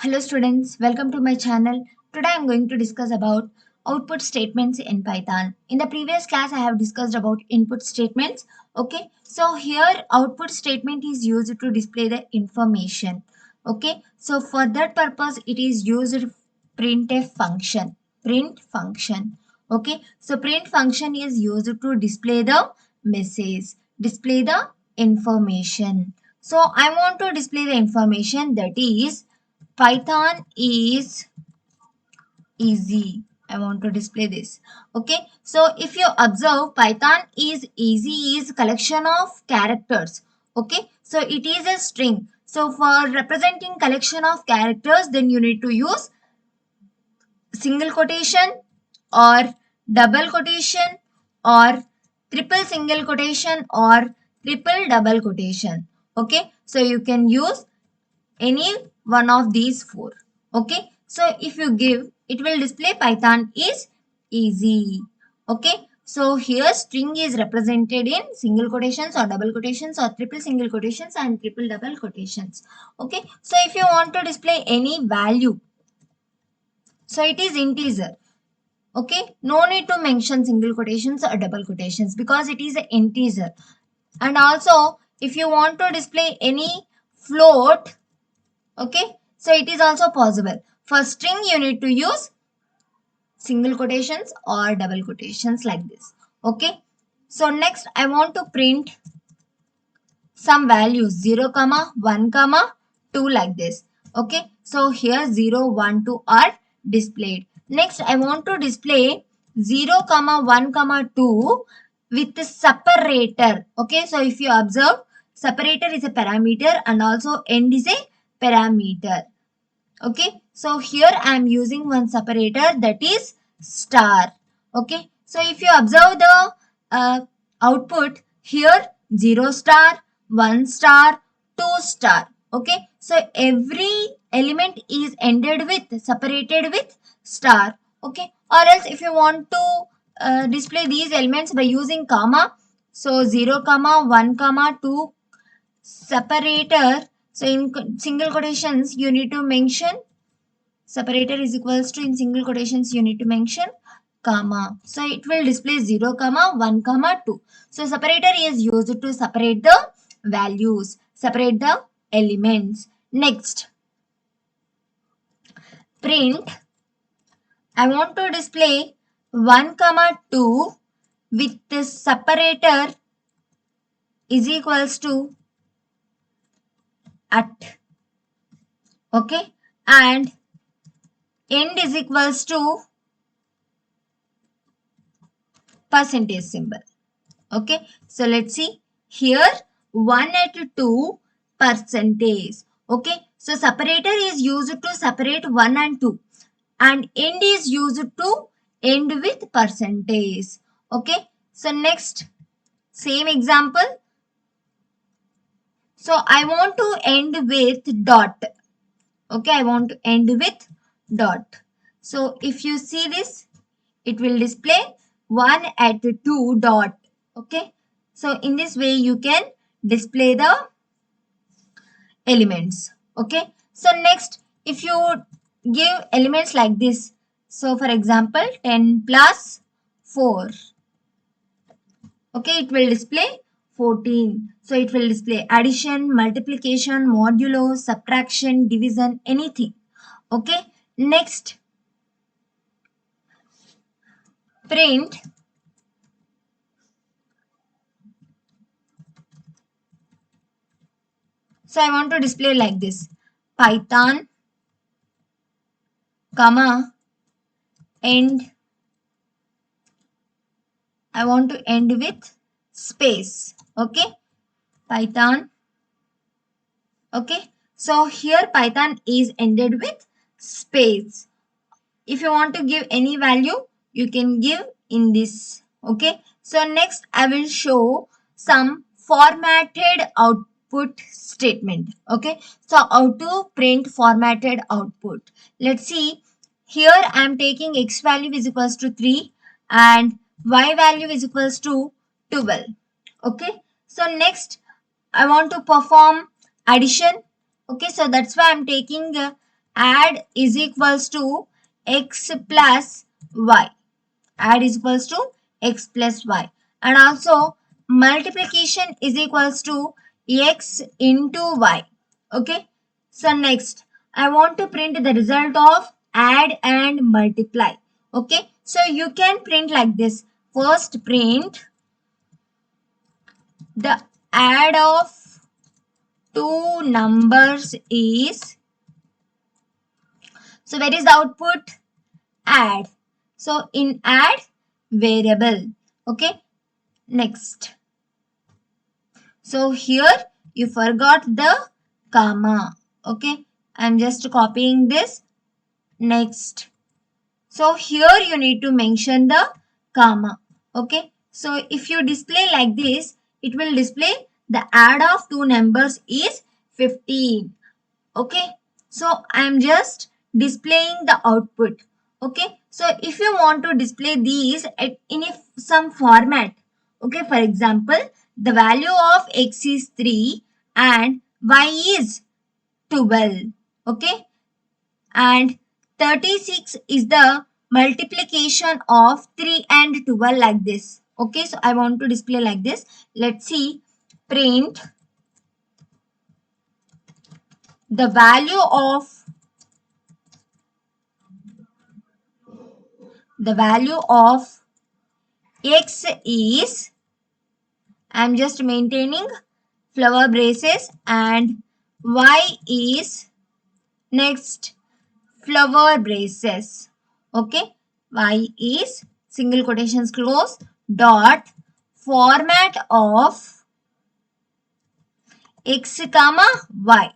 Hello students, welcome to my channel. Today I am going to discuss about output statements in Python. In the previous class I have discussed about input statements. Okay, so here output statement is used to display the information. Okay, so for that purpose it is used printf function. Print function. Okay, so print function is used to display the message, display the information. So I want to display the information, that is Python is easy. I want to display this. Okay. So if you observe, Python is easy is collection of characters. Okay. So it is a string. So for representing collection of characters, then you need to use single quotation or double quotation or triple single quotation or triple double quotation. Okay. So you can use any one of these four. Okay, so if you give, it will display Python is easy. Okay, so here string is represented in single quotations or double quotations or triple single quotations and triple double quotations. Okay, so if you want to display any value, so it is integer. Okay, no need to mention single quotations or double quotations because it is an integer. And also if you want to display any float, okay, so it is also possible. For string you need to use single quotations or double quotations like this. Okay, so next I want to print some values 0 comma 1 comma 2 like this. Okay, so here 0 1 2 are displayed. Next I want to display 0 comma 1 comma 2 with the separator. Okay, so if you observe, separator is a parameter and also end is a parameter. Okay, so here I am using one separator, that is star. Okay, so if you observe the output here, 0 star, 1 star, 2 star. Okay, so every element is ended with, separated with star. Okay, or else if you want to display these elements by using comma, so 0 comma 1 comma 2 separator. So in single quotations you need to mention separator is equals to, in single quotations you need to mention comma. So it will display 0 comma 1 comma 2. So separator is used to separate the values, separate the elements. Next, print. I want to display 1 comma 2 with the separator is equals to at. Okay, and end is equals to percentage symbol. Okay, so let's see here 1 at 2 percentage. Okay, so separator is used to separate 1 and 2 and end is used to end with percentage. Okay, so next same example. So I want to end with dot. Okay, I want to end with dot. So if you see this, it will display 1 at 2 dot. Okay, so in this way you can display the elements. Okay, so next if you give elements like this, so for example 10 plus 4. Okay, it will display 14. So it will display addition, multiplication, modulo, subtraction, division, anything. Okay, next print. So I want to display like this, Python, comma, end. I want to end with space. Okay, Python. Okay, so here Python is ended with space. If you want to give any value, you can give in this. Okay, so next I will show some formatted output statement. Okay, so how to print formatted output. Let's see. Here I am taking x value is equals to 3 and y value is equals to 12. Okay, so next I want to perform addition. Okay, so that's why I'm taking add is equals to x plus y. Add is equals to x plus y. And also multiplication is equals to x into y. Okay. So next, I want to print the result of add and multiply. Okay. So you can print like this. First print the add of two numbers is, so where is the output? Add. So in add variable. Okay. Next. So here you forgot the comma. Okay. I'm just copying this. Next. So here you need to mention the comma. Okay. So if you display like this, it will display the add of two numbers is 15. Okay. So I am just displaying the output. Okay. So if you want to display these in some format, okay, for example, the value of x is 3 and y is 12. Okay. And 36 is the multiplication of 3 and 12 like this. Okay. So I want to display like this. Let's see. Print the value of x is, I'm just maintaining flower braces, and y is next flower braces. Okay. Y is single quotations close dot format of x comma y.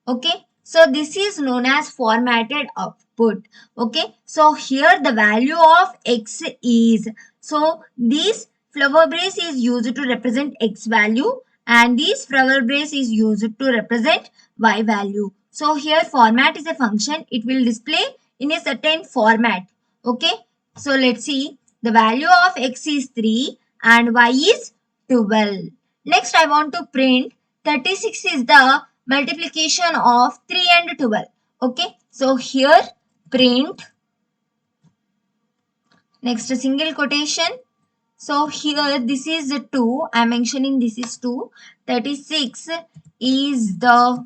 Okay. So this is known as formatted output. Okay. So here the value of x is. So this flower brace is used to represent x value and this flower brace is used to represent y value. So here format is a function. It will display in a certain format. Okay. So let's see. The value of x is 3 and y is 12. Next I want to print 36 is the multiplication of 3 and 12. Okay. So here print next single quotation. So here this is 2. I am mentioning this is 2. 36 is the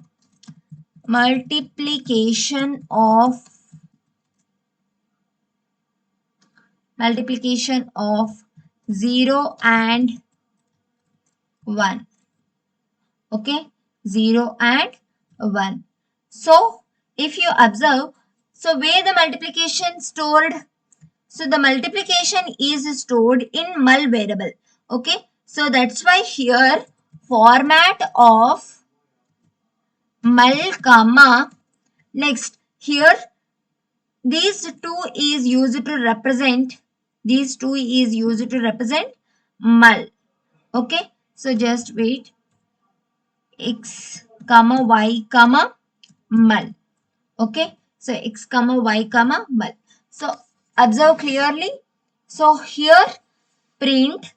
multiplication of 0 and 1. Okay. 0 and 1. So if you observe, so where the multiplication stored? So the multiplication is stored in mul variable. Okay. So that's why here format of mul comma. Next here these two is used to represent mul. Okay. So just wait. X comma y comma mul. Okay. So x comma y comma mul. So observe clearly. So here print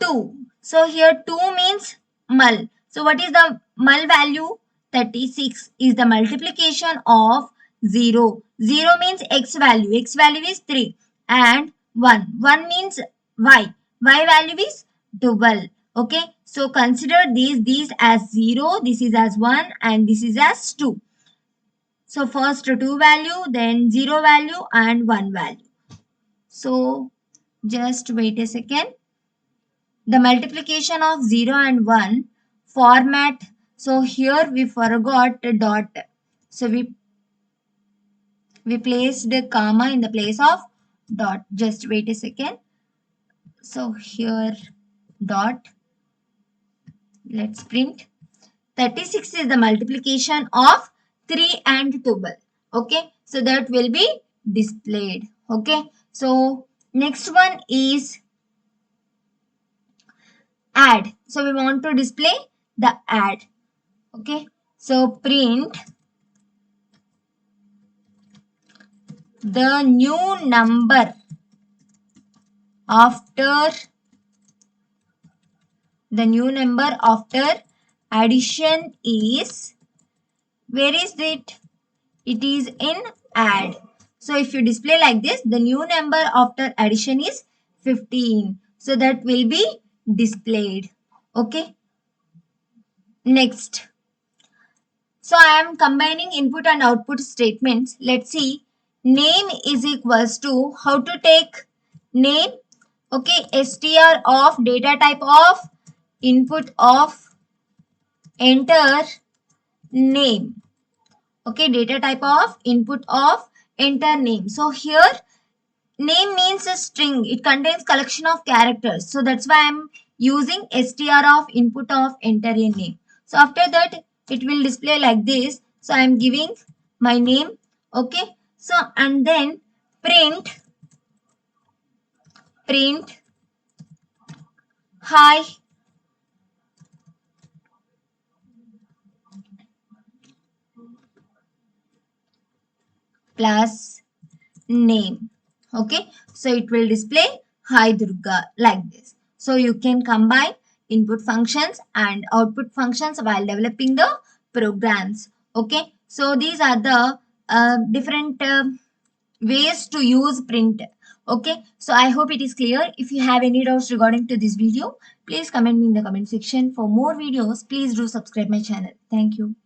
2. So here 2 means mul. So what is the mul value? 36 is the multiplication of 0. 0 means x value. X value is 3. And 1. 1 means y. Y value is 12. Okay. So consider these as 0. This is as 1 and this is as 2. So first 2 value, then 0 value and 1 value. So just wait a second. The multiplication of 0 and 1 format. So here we forgot a dot. So we placed a comma in the place of dot. Just wait a second. So here dot. Let's print. 36 is the multiplication of 3 and 12. Okay. So that will be displayed. Okay. So next one is add. So we want to display the add. Okay. So print the new number after addition is, where is it? It is in add. So if you display like this, the new number after addition is 15. So that will be displayed. Okay. Next. So I am combining input and output statements. Let's see. Name is equals to, how to take name? Okay, str of data type of input of enter name. Okay, data type of input of enter name. So here name means a string. It contains collection of characters. So that's why I'm using str of input of enter a name. So after that it will display like this. So I'm giving my name. Okay. So and then print hi plus name. Okay, so it will display hi Durga like this. So you can combine input functions and output functions while developing the programs. Okay, so these are the different ways to use print. Okay, so I hope it is clear. If you have any doubts regarding to this video, please comment me in the comment section. For more videos, please do subscribe my channel. Thank you.